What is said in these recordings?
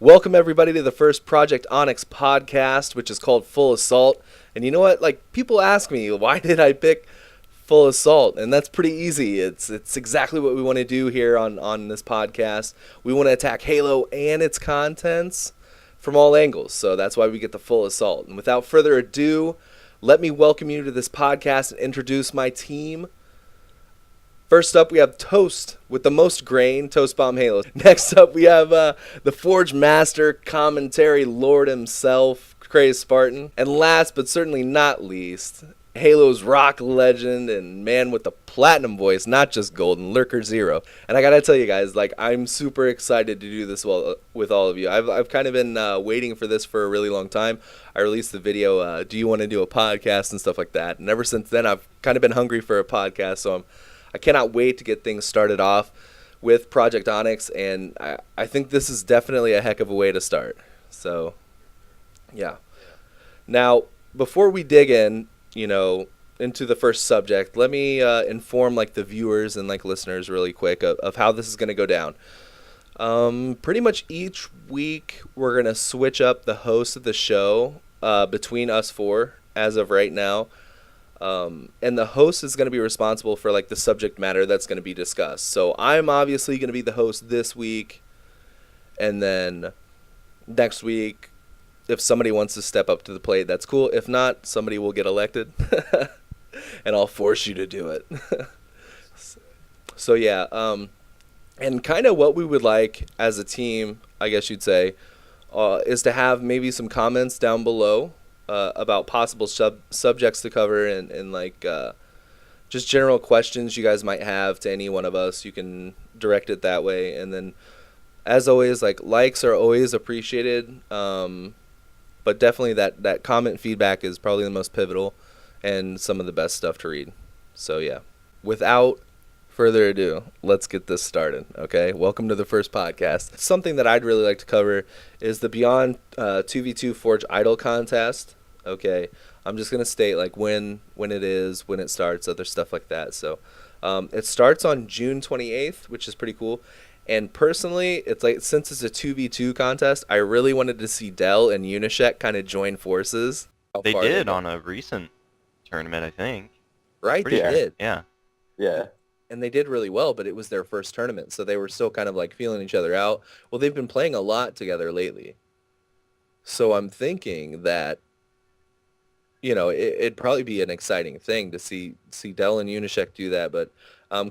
Welcome everybody to the first Project Onyx podcast, which is called Full Assault. And you know what? Like, people ask me, why did I pick Full Assault? And that's pretty easy. It's exactly what we want to do here on this podcast. We want to attack Halo and its contents from all angles. So that's why we get the Full Assault. And without further ado, let me welcome you to this podcast and introduce my team. First up, we have Toast with the most grain, Toast Bomb Halo. Next up, we have the Forge Master, Commentary Lord himself, Crazed Spartan. And last but certainly not least, Halo's rock legend and man with the platinum voice, not just golden, Lurker Zero. And I gotta tell you guys, like, I'm super excited to do this with all of you. I've kind of been waiting for this for a really long time. I released the video, do you want to do a podcast and stuff like that. And ever since then, I've kind of been hungry for a podcast, so I cannot wait to get things started off with Project Onyx, and I think this is definitely a heck of a way to start. So, yeah. Now, before we dig in, into the first subject, let me inform the viewers and listeners really quick of how this is going to go down. Pretty much each week we're going to switch up the host of the show between us four as of right now. And the host is going to be responsible for the subject matter that's going to be discussed. So I'm obviously going to be the host this week, and then next week, if somebody wants to step up to the plate, that's cool. If not, somebody will get elected, and I'll force you to do it. So yeah, and kind of what we would like as a team, I guess you'd say, is to have maybe some comments down below about possible subjects to cover and just general questions you guys might have to any one of us. You can direct it that way. And then, as always, likes are always appreciated, but definitely that comment feedback is probably the most pivotal and some of the best stuff to read. So yeah, without further ado, let's get this started, okay? Welcome to the first podcast. Something that I'd really like to cover is the Beyond 2v2 Forge Idol contest, okay? I'm just going to state when it is, when it starts, other stuff like that. So it starts on June 28th, which is pretty cool. And personally, it's since it's a 2v2 contest, I really wanted to see Dell and Unishek kind of join forces. They did on a recent tournament, I think. Right? They did. Yeah. Yeah. And they did really well, but it was their first tournament, so they were still kind of feeling each other out. Well, they've been playing a lot together lately. So I'm thinking that, it'd probably be an exciting thing to see Dell and Unishek do that, but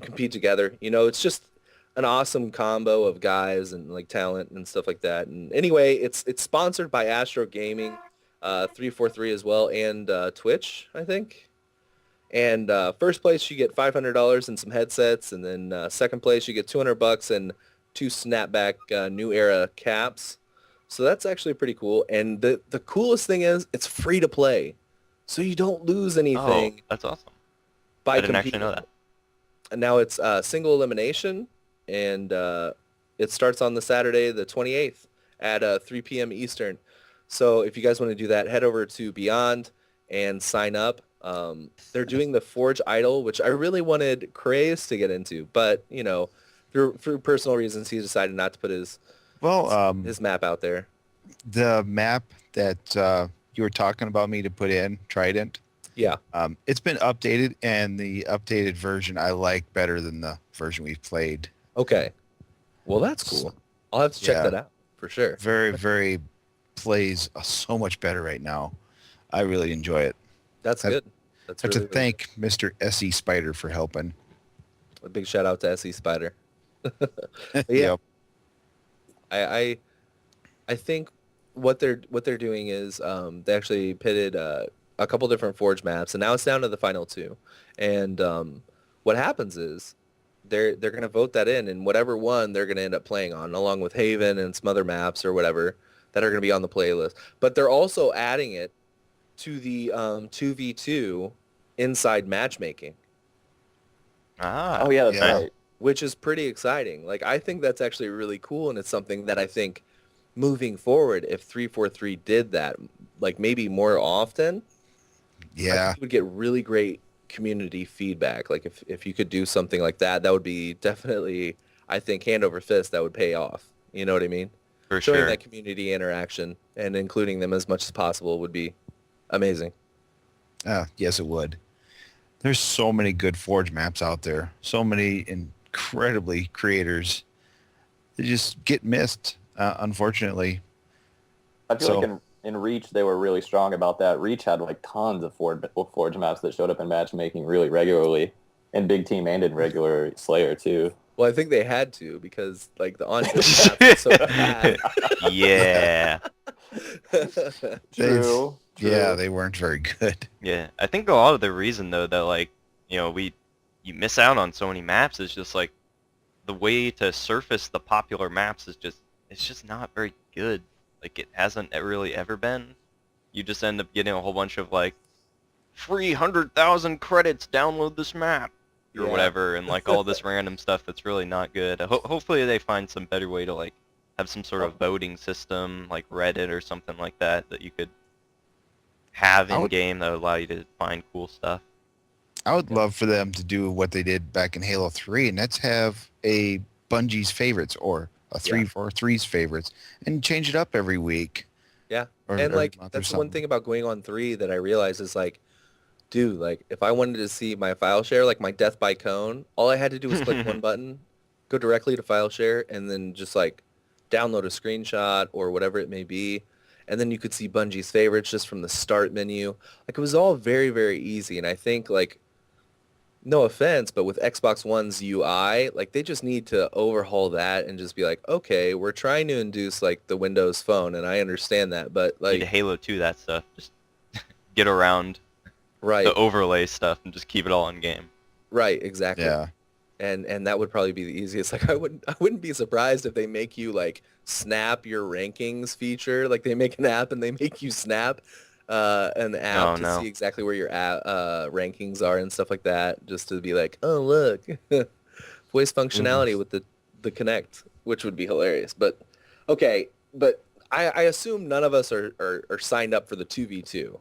compete together. It's just an awesome combo of guys and talent and stuff like that. And anyway, it's sponsored by Astro Gaming, 343 as well, and Twitch, I think. And first place, you get $500 and some headsets, and then second place, you get $200 and 2 snapback New Era caps. So that's actually pretty cool. And the coolest thing is, it's free to play, so you don't lose anything. Oh, that's awesome. By I didn't competing. actually know that. And now it's single elimination, and it starts on the Saturday, the 28th at 3 p.m. Eastern. So if you guys want to do that, head over to Beyond and sign up. They're doing the Forge Idol, which I really wanted Crazed to get into, but through personal reasons, he decided not to put his map out there. The map that you were talking about me to put in, Trident. Yeah. It's been updated, and the updated version I like better than the version we've played. Okay. Well, that's cool. I'll have to check that out for sure. Very, very plays so much better right now. I really enjoy it. That's good. That's I have really, to thank Mr. S.E. Spider for helping. A big shout out to S.E. Spider. Yeah. Yep. I think what they're doing is they actually pitted a couple different Forge maps, and now it's down to the final 2. And what happens is they're going to vote that in, and whatever one they're going to end up playing on, along with Haven and some other maps or whatever that are going to be on the playlist. But they're also adding it to the 2v2 inside matchmaking. Ah. Oh yeah, that's right. Which is pretty exciting. I think that's actually really cool, and it's something that I think moving forward, if 343 did that, maybe more often, I think it would get really great community feedback. If you could do something like that, that would be definitely, I think, hand over fist, that would pay off. You know what I mean? For showing sure. that community interaction and including them as much as possible would be amazing. Yes, it would. There's so many good Forge maps out there. So many incredibly creators. They just get missed, unfortunately. I feel like in Reach they were really strong about that. Reach had like tons of Forge maps that showed up in matchmaking really regularly, in Big Team and in regular Slayer too. Well, I think they had to because like the on-field maps are so bad. Yeah. True. Yeah, they weren't very good. Yeah. I think a lot of the reason though that like, you know, you miss out on so many maps is just like the way to surface the popular maps is just it's just not very good. Like it hasn't really ever been. You just end up getting a whole bunch of like free 100,000 credits, download this map or whatever, and like all this random stuff that's really not good. Hopefully they find some better way to like have some sort of voting system like Reddit or something like that you could have in game that would allow you to find cool stuff. I would love for them to do what they did back in Halo 3, and that's have a Bungie's favorites or a 343's favorites and change it up every week. Yeah. Or And every like month or that's the one something. thing about going on 3 that I realized is like, dude, like if I wanted to see my file share, like my death by cone, all I had to do was click one button, go directly to file share, and then just like download a screenshot or whatever it may be. And then you could see Bungie's favorites just from the start menu. Like it was all very, very easy. And I think like, no offense, but with Xbox One's UI, like they just need to overhaul that and just be like, okay, we're trying to induce like the Windows Phone, and I understand that, but Need to like, Halo 2 that stuff. Just get around right, the overlay stuff and just keep it all in game. right, exactly. Yeah. And that would probably be the easiest. Like I wouldn't be surprised if they make you like snap your rankings feature. Like they make an app and they make you snap an app to see exactly where your rankings are and stuff like that, just to be like, oh look, voice functionality with the Kinect, which would be hilarious. But okay, but I assume none of us are signed up for the 2v2.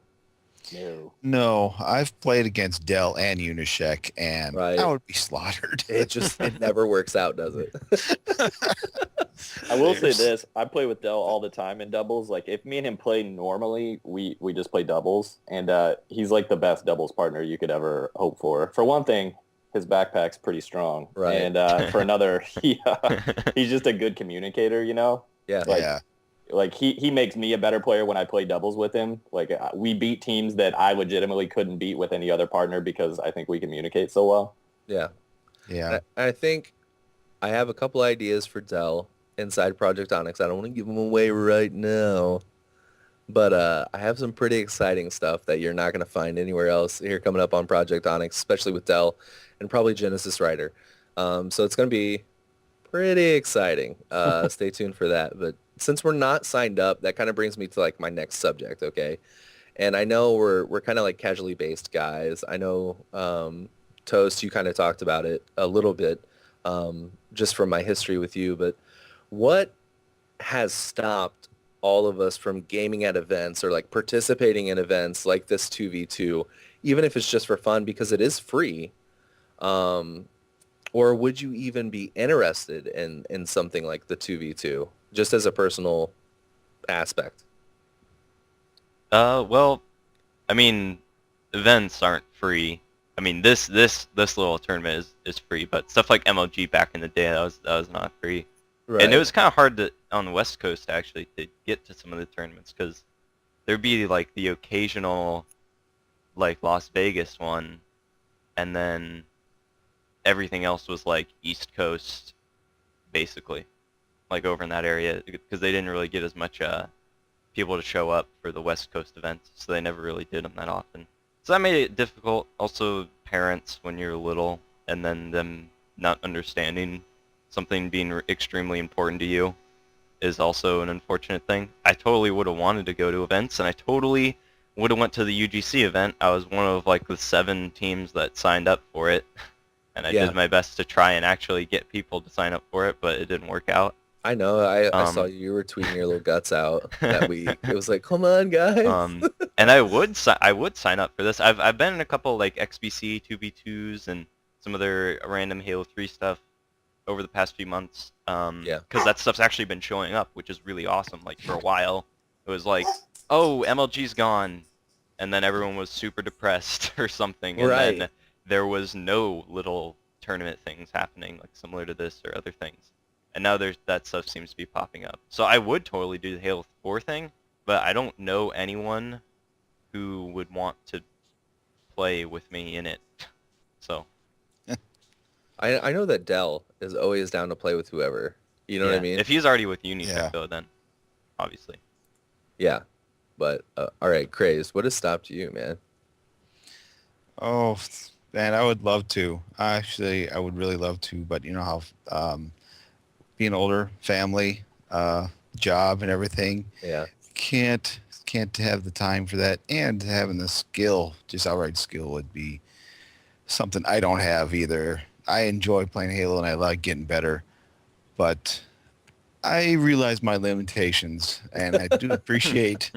No, I've played against Dell and Unishek, and Right. I would be slaughtered. It never works out, does it? I will say this, I play with Dell all the time in doubles. Like if me and him play normally, we just play doubles, and he's like the best doubles partner you could ever hope for. For one thing, his backpack's pretty strong. Right. And for another, he's just a good communicator, you know? Yeah. Like he makes me a better player when I play doubles with him. Like we beat teams that I legitimately couldn't beat with any other partner because I think we communicate so well. Yeah. Yeah. I think I have a couple ideas for Dell inside Project Onyx. I don't want to give them away right now, but I have some pretty exciting stuff that you're not going to find anywhere else here coming up on Project Onyx, especially with Dell and probably Genesis Rider. So it's going to be pretty exciting. Stay tuned for that. But since we're not signed up, that kind of brings me to like my next subject, okay? And I know we're kind of like casually based guys. I know Toast, you kind of talked about it a little bit just from my history with you, but what has stopped all of us from gaming at events or like participating in events like this 2v2, even if it's just for fun because it is free? Or would you even be interested in something like the 2v2 just as a personal aspect? Well, I mean, events aren't free. I mean, this little tournament is free, but stuff like MLG back in the day, that was not free. Right. And it was kind of hard on the West Coast actually to get to some of the tournaments because there'd be like the occasional like Las Vegas one, and then everything else was like East Coast, basically, like over in that area because they didn't really get as much people to show up for the West Coast events, so they never really did them that often. So that made it difficult. Also, parents when you're little, and then them not understanding something being extremely important to you is also an unfortunate thing. I totally would have wanted to go to events, and I totally would have went to the UGC event. I was one of like the 7 teams that signed up for it, and I did my best to try and actually get people to sign up for it, but it didn't work out. I know. I saw you were tweeting your little guts out that week. It was like, come on, guys. And I would sign up for this. I've been in a couple like XBC 2v2s and some other random Halo 3 stuff. over the past few months. Yeah. Because that stuff's actually been showing up, which is really awesome. Like for a while, it was like, oh, MLG's gone, and then everyone was super depressed or something, and Right. then there was no little tournament things happening like similar to this or other things. And now that stuff seems to be popping up. So I would totally do the Halo 4 thing, but I don't know anyone who would want to play with me in it. So I know that Dell is always down to play with whoever. You know what I yeah, mean? if he's already with Unitech Yeah. though, then obviously. Yeah. But all right, Crazed, what has stopped you, man? Oh, man, I would love to. Actually, I would really love to, but you know how being older, family, job, and everything, Yeah. can't have the time for that, and having the skill, just outright skill, would be something I don't have either. I enjoy playing Halo and I like getting better, but I realize my limitations, and I do appreciate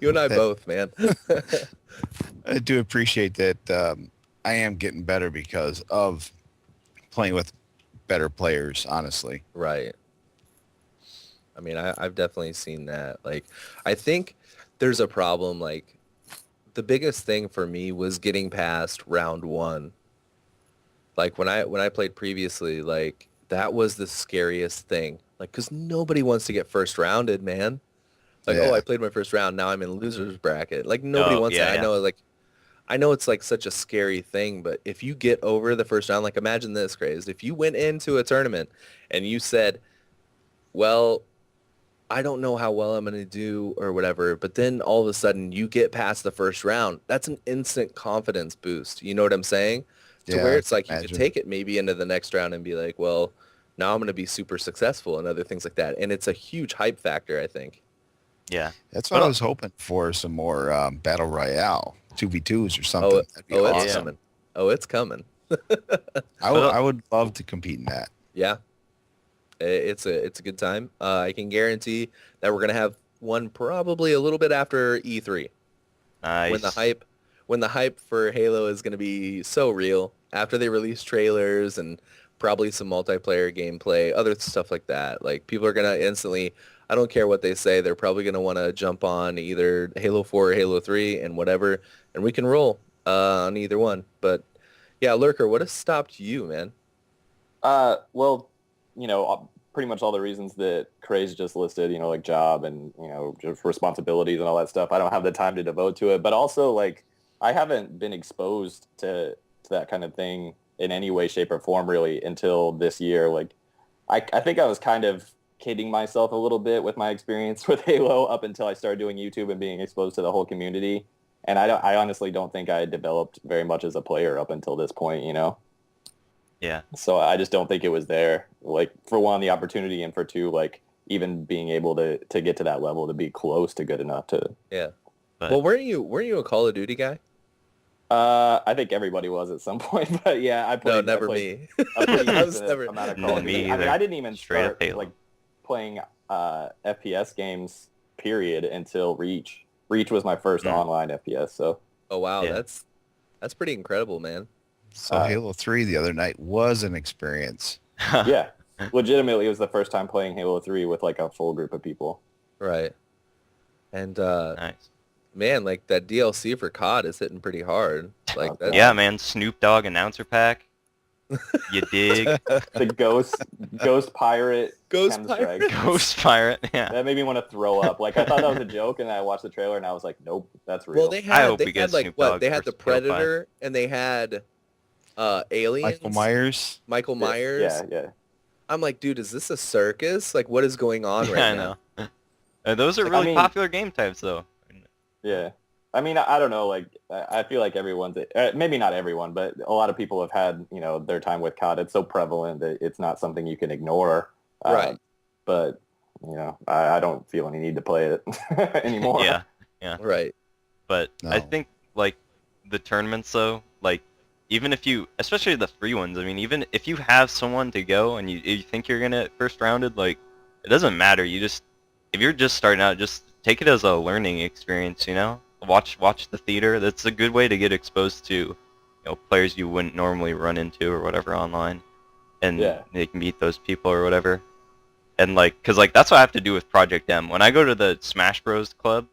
You and I that- both, man. I do appreciate that I am getting better because of playing with better players, honestly. Right. I mean, I've definitely seen that. Like, I think there's a problem. Like, the biggest thing for me was getting past round one. Like when I played previously, like that was the scariest thing. Like, cause nobody wants to get first rounded, man. Like, Yeah. oh, I played my first round. Now I'm in losers bracket. Like nobody Oh, wants yeah, that. yeah. I know it's like such a scary thing, but if you get over the first round, like imagine this, Crazed. If you went into a tournament and you said, well, I don't know how well I'm going to do or whatever, but then all of a sudden you get past the first round, that's an instant confidence boost. You know what I'm saying? To Yeah, where I it's can like you could imagine. take it maybe into the next round and be like, well, now I'm going to be super successful and other things like that. And it's a huge hype factor, I think. Yeah. That's what I Well- was hoping for, some more Battle Royale, 2v2s or something. Oh, That'd be oh, it's awesome. Yeah. coming. Oh, it's coming. I would love to compete in that. Yeah. It's a good time. I can guarantee that we're going to have one probably a little bit after E3. Nice. When the hype for Halo is going to be so real after they release trailers and probably some multiplayer gameplay, other stuff like that. Like people are going to instantly, I don't care what they say, they're probably going to want to jump on either Halo 4 or Halo 3 and whatever, and we can roll on either one. But yeah, Lurker, what has stopped you, man? Well, pretty much all the reasons that Crazed just listed, like job and, just responsibilities and all that stuff. I don't have the time to devote to it, but also like I haven't been exposed to that kind of thing in any way, shape or form really until this year. Like I think I was kind of kidding myself a little bit with my experience with Halo up until I started doing YouTube and being exposed to the whole community. And I honestly don't think I had developed very much as a player up until this point, Yeah. So I just don't think it was there. Like for one, the opportunity, and for two, like even being able to get to that level, to be close to good enough to. Yeah. But Well, weren't you a Call of Duty guy? I think everybody was at some point, but yeah, I played. No, never I played me. a pretty I was decent never. amount of No, Call of me Duty. I mean, either. I didn't even Straight up start Halo. like playing FPS games period until Reach. Reach was my first online FPS. So Oh wow, Yeah. that's pretty incredible, man. So Halo 3 the other night was an experience. yeah, legitimately, it was the first time playing Halo 3 with like a full group of people. Right. And Nice. man, like that DLC for COD is hitting pretty hard. Like Oh, that's, Yeah, man. Snoop Dogg announcer pack. You dig? The ghost pirate Ghost chem pirate? strike. Ghost pirate. Yeah. That made me want to throw up. Like I thought that was a joke, and then I watched the trailer, and I was like, nope, that's real. well, they I had hope they we had get like Snoop what? Dogg They had the versus Halo 5. Predator and they had Aliens. Michael Myers. Michael Myers. Yeah. I'm like, dude, is this a circus? Like, what is going on right Yeah, I now? know. Those are Like, I really mean- popular game types, though. Yeah. I mean, I don't know. Like, I feel like everyone's, maybe not everyone, but a lot of people have had, their time with COD. It's so prevalent that it's not something you can ignore. Right. But, I don't feel any need to play it anymore. Yeah. Right. But I No. think, like, the tournaments, though, like, even if you, especially the free ones, I mean, even if you have someone to go and you think you're going to get first rounded, like, it doesn't matter. If you're just starting out, just take it as a learning experience, Watch the theater. That's a good way to get exposed to, players you wouldn't normally run into or whatever online. and Yeah. they can meet those people or whatever. And like, cause like that's what I have to do with Project M. When I go to the Smash Bros. Club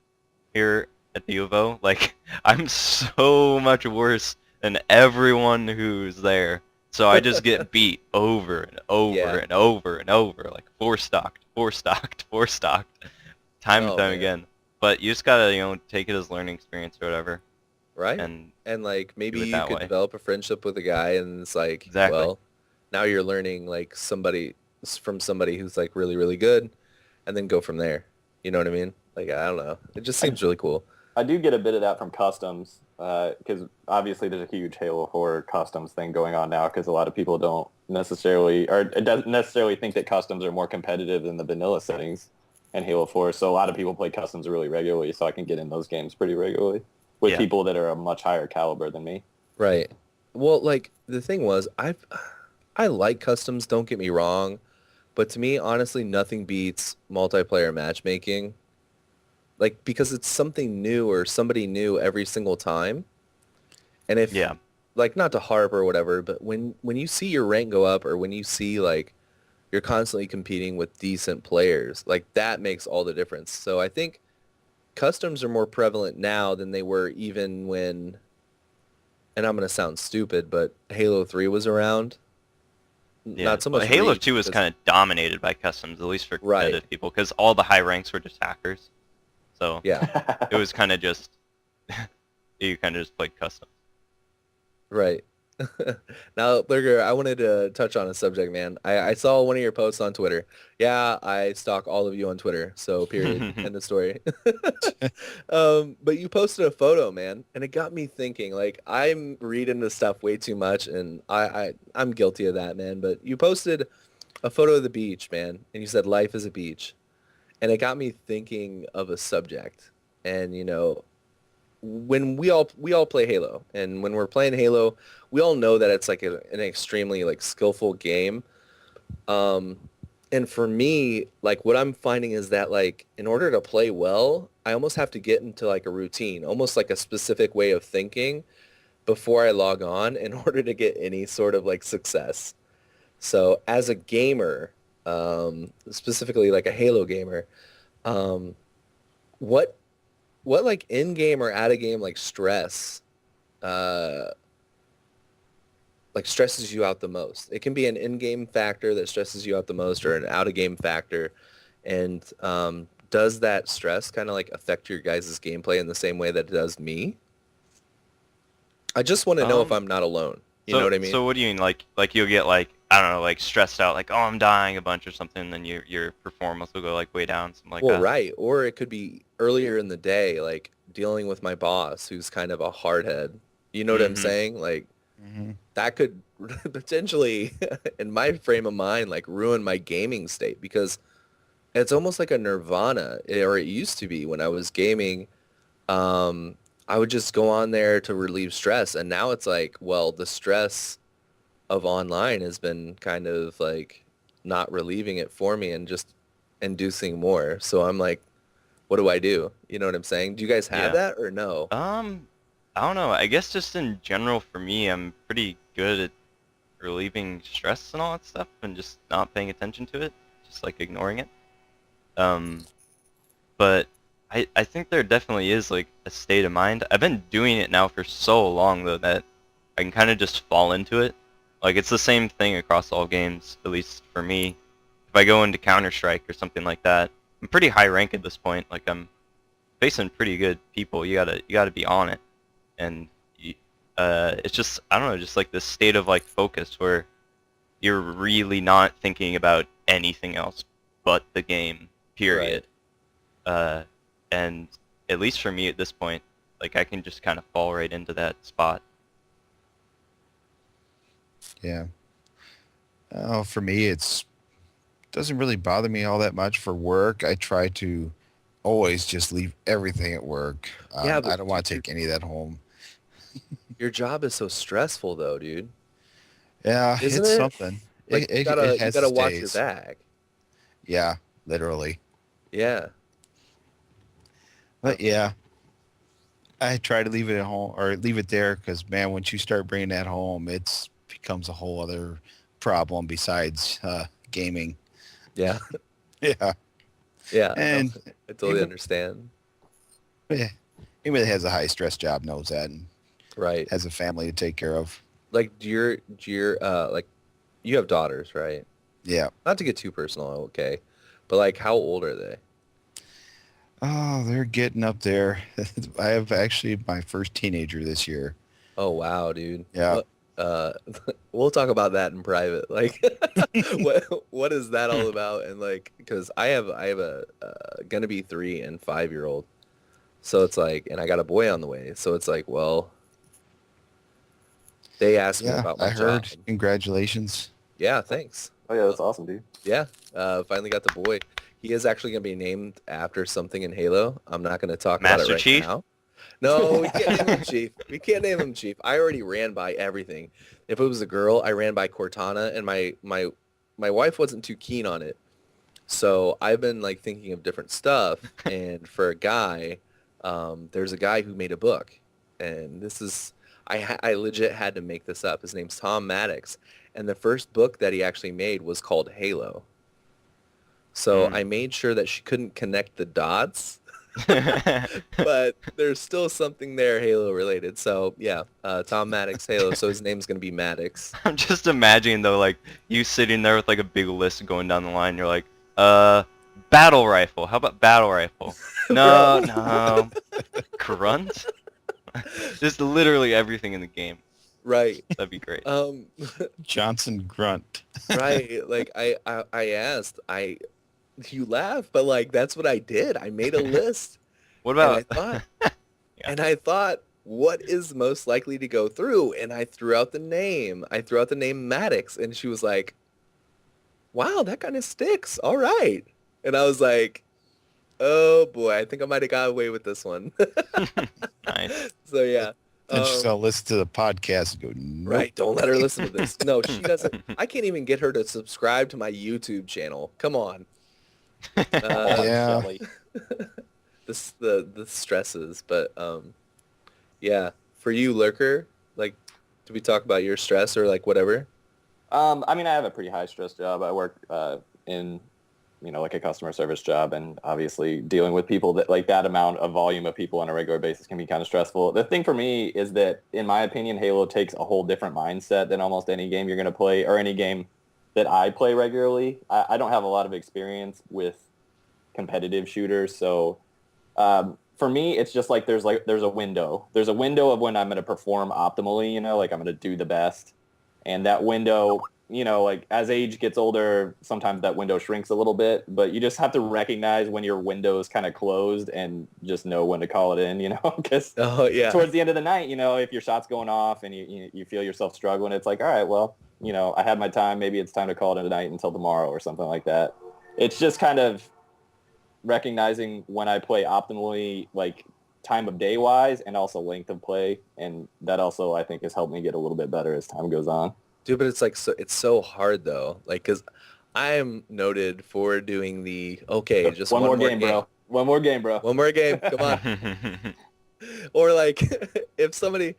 here at the U of O, like I'm so much worse than everyone who's there. So I just get beat over and over Yeah. and over and over, like four stocked, time and Oh, time man. again. But you just gotta, take it as learning experience or whatever, Right? and And like do maybe it you that could way. develop a friendship with a guy and it's like, Exactly. well, now you're learning like somebody from somebody who's like really, really good and then go from there. You know what I mean? Like, I don't know. It just seems really cool. I do get a bit of that from customs because obviously there's a huge Halo 4 customs thing going on now because a lot of people don't necessarily or doesn't necessarily think that customs are more competitive than the vanilla settings in Halo 4. So a lot of people play customs really regularly, so I can get in those games pretty regularly with Yeah. people that are a much higher caliber than me. Right. Well, like the thing was, I like customs, don't get me wrong, but to me, honestly, nothing beats multiplayer matchmaking. Like because it's something new or somebody new every single time. And if Yeah. like not to harp or whatever, but when you see your rank go up or when you see like you're constantly competing with decent players, like that makes all the difference. So I think customs are more prevalent now than they were even when, and I'm going to sound stupid, but Halo 3 was around. Yeah. Not so Well, much Halo Reach 2 was because kind of dominated by customs, at least for right. competitive people, because all the high ranks were just hackers. So Yeah. it was kind of just you kind of just played custom. Right. Now, Lurker, I wanted to touch on a subject, man. I saw one of your posts on Twitter. Yeah, I stalk all of you on Twitter. So, period. End of story. But you posted a photo, man, and it got me thinking. Like, I'm reading this stuff way too much, and I'm guilty of that, man. But you posted a photo of the beach, man, and you said life is a beach, and it got me thinking of a subject. And when we all play Halo, and when we're playing Halo, we all know that it's like an extremely like skillful game. Um, and for me, like what I'm finding is that like in order to play well, I almost have to get into like a routine, almost like a specific way of thinking before I log on in order to get any sort of like success. So as a gamer, specifically like a Halo gamer, um, what what like in game or out of game uh like stresses you out the most? It can be an in-game factor that stresses you out the most or an out-of-game factor. And does that stress kind of like affect your guys' gameplay in the same way that it does me? I just want to know if Um, I'm not alone. You know so what I mean? so what do you mean? Like you'll get like I don't know, like stressed out, like oh I'm dying a bunch or something, and then your performance will go like way down, something like Well, that. right. Or it could be earlier in the day, like dealing with my boss who's kind of a hardhead. You know what I'm Mm-hmm. saying? Like Hmm. that could potentially, in my frame of mind, like ruin my gaming state because it's almost like a nirvana, or it used to be when I was gaming. Um, I would just go on there to relieve stress, and now it's like, well, the stress of online has been kind of like not relieving it for me and just inducing more. So I'm like, what do I do? You know what I'm saying? Do you guys have Yeah. that or no? I don't know. I guess just in general for me, I'm pretty good at relieving stress and all that stuff, and just not paying attention to it, just like ignoring it. Um, but I think there definitely is like a state of mind. I've been doing it now for so long though that I can kind of just fall into it. Like it's the same thing across all games, at least for me. If I go into Counter-Strike or something like that, I'm pretty high rank at this point. Like I'm facing pretty good people. You gotta be on it, and it's just I don't know, just like this state of like focus where you're really not thinking about anything else but the game. Right. Period. Uh, and at least for me at this point, like I can just kind of fall right into that spot. Yeah. For me, doesn't really bother me all that much for work. I try to always just leave everything at work. Yeah, I but don't want to take any of that home. your job is so stressful though, dude. Yeah, Isn't it's it? something. Like It you has gotta its watch your days. back. Yeah, literally. Yeah. Uh, But yeah, I try to leave it at home or leave it there because man, once you start bringing that home, it's becomes a whole other problem besides gaming. Yeah. Yeah. Yeah. And I totally understand. anybody that has a high stress job knows that and Right. has a family to take care of. Like, like, you have daughters, right? Yeah. Not to get too personal, okay. But, like, how old are they? Oh, they're getting up there. I have actually my first teenager this year. Oh, wow, dude. Yeah. What, uh, we'll talk about that in private. Like, what is that all about? And, like, because I have a gonna be 3 and 5-year-old. So it's like, and I got a boy on the way. So it's like, well, they asked me Yeah, about my I heard. job. Congratulations. Yeah, thanks. Oh yeah, that's awesome, dude. Yeah, finally got the boy. He is actually going to be named after something in Halo. I'm not going to talk about it Master right Chief? now. No, we can't name him Chief. We can't name him Chief. I already ran by everything. If it was a girl, I ran by Cortana, and my wife wasn't too keen on it. So I've been like thinking of different stuff. And for a guy, there's a guy who made a book, and this is I legit had to make this up. His name's Tom Maddox, and the first book that he actually made was called Halo. So I made sure that she couldn't connect the dots, but there's still something there Halo related. So yeah, Tom Maddox Halo. So his name's gonna be Maddox. I'm just imagining though, like you sitting there with like a big list going down the line. You're like, battle rifle. How about battle rifle? No, no. Grunt. Just literally everything in the game. Right. That'd be great. Johnson Grunt. Right. Like I asked, you laugh, but like that's what I did. I made a list. What about? And I thought, and I thought, what is most likely to go through? And I threw out the name. I threw out the name Maddox, and she was like, "Wow, that kind of sticks. All right." And I was like, "Oh boy, I think I might have got away with this one." Nice. So yeah. And she's going to listen to the podcast and go, nope. Right, don't let her listen to this. No, she doesn't. I can't even get her to subscribe to my YouTube channel. Come on. Yeah. Shelly. The stresses, but yeah. For you, Lurker, like, do we talk about your stress or like whatever? I mean, I have a pretty high stress job. I work in, like a customer service job, and obviously dealing with people that like that amount of volume of people on a regular basis can be kind of stressful. The thing for me is that, in my opinion, Halo takes a whole different mindset than almost any game you're going to play or any game that I play regularly. I don't have a lot of experience with competitive shooters, so for me, it's just like there's a window. There's a window of when I'm going to perform optimally, like I'm going to do the best. And that window, like as age gets older, sometimes that window shrinks a little bit, but you just have to recognize when your window is kind of closed and just know when to call it in, because towards the end of the night, if your shot's going off and you feel yourself struggling, it's like, all right, well, I had my time. Maybe it's time to call it a night until tomorrow or something like that. It's just kind of recognizing when I play optimally, like time of day wise, and also length of play, and that also I think has helped me get a little bit better as time goes on. Dude, but it's like it's so hard though, like because I am noted for doing the just one more game, bro. One more game, bro. One more game, come on. Or like if somebody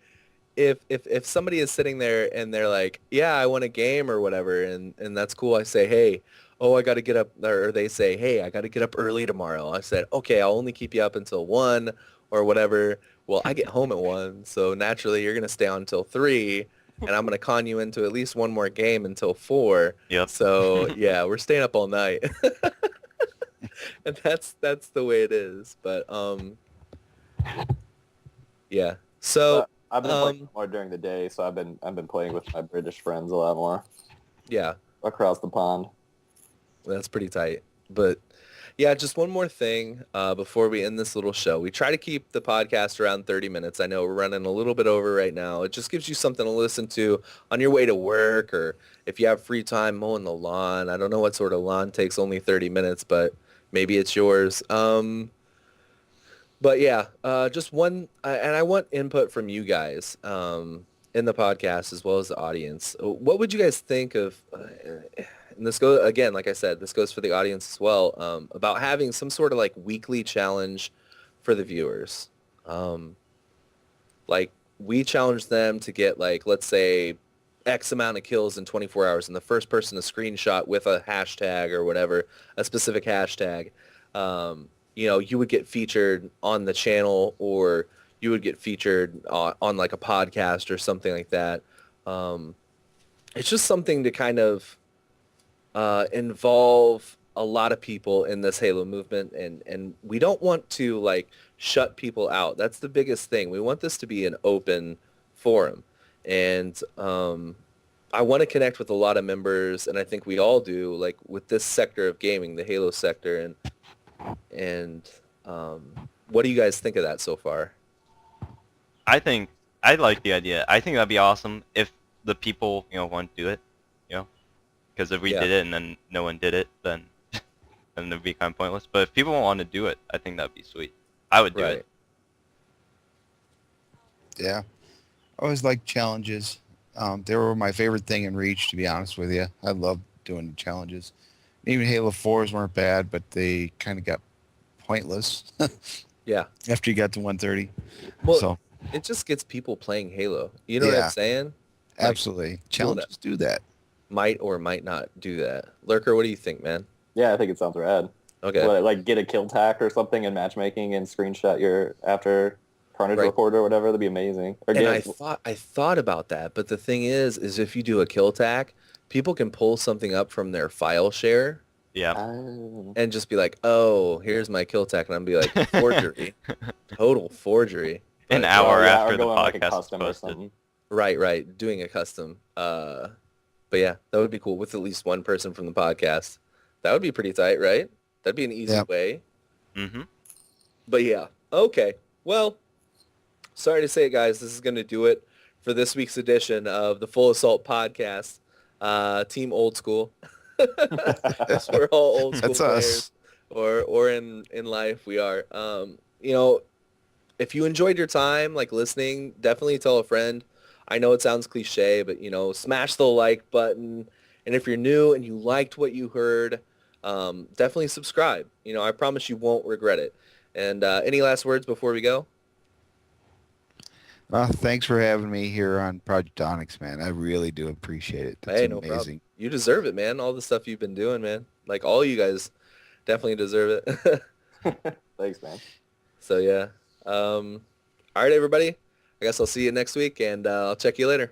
is sitting there and they're like, yeah, I want a game or whatever, and that's cool. I say, hey, I got to get up, or they say, hey, I got to get up early tomorrow. I said, okay, I'll only keep you up until 1 or whatever. Well, I get home at 1, so naturally you're going to stay on until 3, and I'm going to con you into at least one more game until 4. Yep. So, yeah, we're staying up all night. And that's the way it is. But, yeah. So, I've been playing more during the day, so I've been playing with my British friends a lot more. Yeah. Across the pond. That's pretty tight. But yeah, just one more thing before we end this little show. We try to keep the podcast around 30 minutes. I know we're running a little bit over right now. It just gives you something to listen to on your way to work, or if you have free time mowing the lawn. I don't know what sort of lawn takes only 30 minutes, but maybe it's yours. But yeah, just one, and I want input from you guys in the podcast as well as the audience. What would you guys think of... and this goes, again, like I said, this goes for the audience as well, about having some sort of like weekly challenge for the viewers. Like we challenge them to get like, let's say X amount of kills in 24 hours, and the first person to screenshot with a hashtag or whatever, a specific hashtag, you would get featured on the channel, or you would get featured on like a podcast or something like that. It's just something to kind of involve a lot of people in this Halo movement, and we don't want to like shut people out. That's the biggest thing. We want this to be an open forum, and I want to connect with a lot of members, and I think we all do, like with this sector of gaming, the Halo sector, and what do you guys think of that so far? I like the idea. I think that'd be awesome if the people, want to do it, because if we Yeah. did it and then no one did it, then it'd be kind of pointless. But if people want to do it, I think that'd be sweet. I would do Right. it. Yeah. I always like challenges. They were my favorite thing in Reach, to be honest with you. I loved doing challenges. Even Halo 4s weren't bad, but they kind of got pointless Yeah. after you got to 130. Well, So, it just gets people playing Halo. You know what Yeah. I'm saying? Like, absolutely. Challenges do that. might or might not do that. Lurker, what do you think, man? Yeah, I think it sounds rad. Okay. What, like get a kill tack or something in matchmaking and screenshot your after Carnage Right. report or whatever. That'd be amazing. Or And get, I thought about that, but the thing is if you do a kill tack, people can pull something up from their file share Yeah. and just be like, "Oh, here's my kill tack," and I'm be like, "Forgery, total forgery." An But- hour or after the going like a podcast is custom or posted. something. Right, doing a custom. But yeah, that would be cool with at least one person from the podcast. That would be pretty tight, right? That'd be an easy Yeah. way. Mm-hmm. But yeah, okay. Well, sorry to say it, guys. This is going to do it for this week's edition of the Full Assault Podcast. Team Old School. We're all old school That's players. us. Or in life we are. If you enjoyed your time, like listening, definitely tell a friend. I know it sounds cliche, but smash the like button. And if you're new and you liked what you heard, definitely subscribe. I promise you won't regret it. And any last words before we go? Well, thanks for having me here on Project Onyx, man. I really do appreciate it. That's Hey, no amazing. problem. You deserve it, man. All the stuff you've been doing, man. Like all you guys definitely deserve it. Thanks, man. So yeah. All right, everybody. I guess I'll see you next week, and I'll check you later.